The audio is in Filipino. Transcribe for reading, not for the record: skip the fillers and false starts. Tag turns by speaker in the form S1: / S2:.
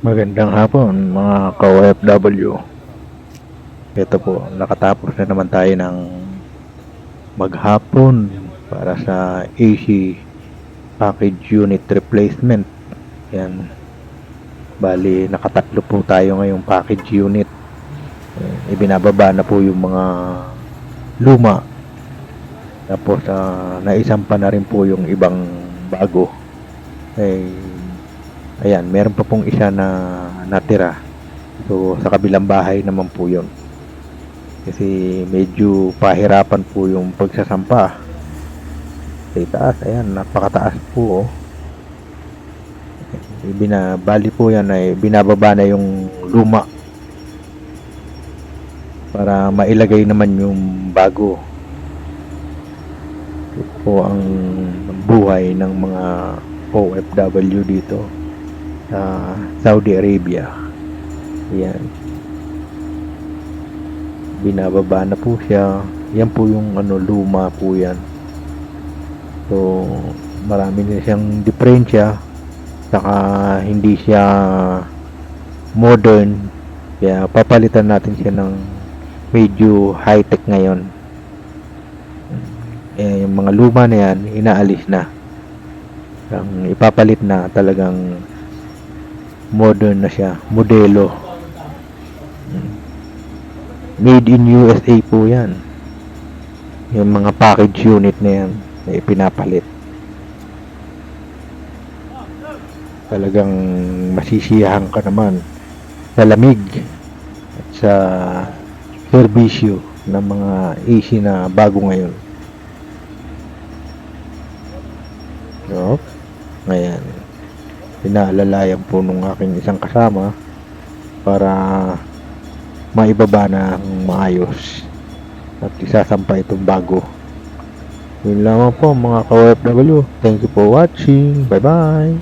S1: Magandang hapon mga ka-OFW. Ito po, nakatapos na naman tayo ng maghapon para sa AC package unit replacement. Yan. Bali, nakatatlo po tayo ngayong package unit. Ibinababa na po yung mga luma. Tapos, naisampa na rin po yung ibang bago. Ayan, meron pa pong isa na natira. So, sa kabilang bahay naman po yun. Kasi medyo pahirapan po yung pagsasampa. Sa itaas, ayan, napakataas po. Bali po yan ay binababa na yung luma para mailagay naman yung bago. Ito po ang buhay ng mga OFW dito sa Saudi Arabia. Yan, binababa na po siya. Yan po yung luma po yan. So marami na siyang diferensya, saka hindi siya modern, kaya papalitan natin siya ng medyo high tech ngayon. Yung mga luma na yan inaalis na, ang ipapalit na talagang modern na siya, modelo. Made in USA po yan, yung mga package unit na yan na ipinapalit. Talagang masisiyahan ka naman sa lamig at sa serbisyo ng mga AC na bago ngayon. So, ayan, pinaalalayan po nung aking isang kasama para maibaba na ang maayos at isasampa itong bago. Yun lamang po mga ka-OFW. Thank you for watching. Bye bye.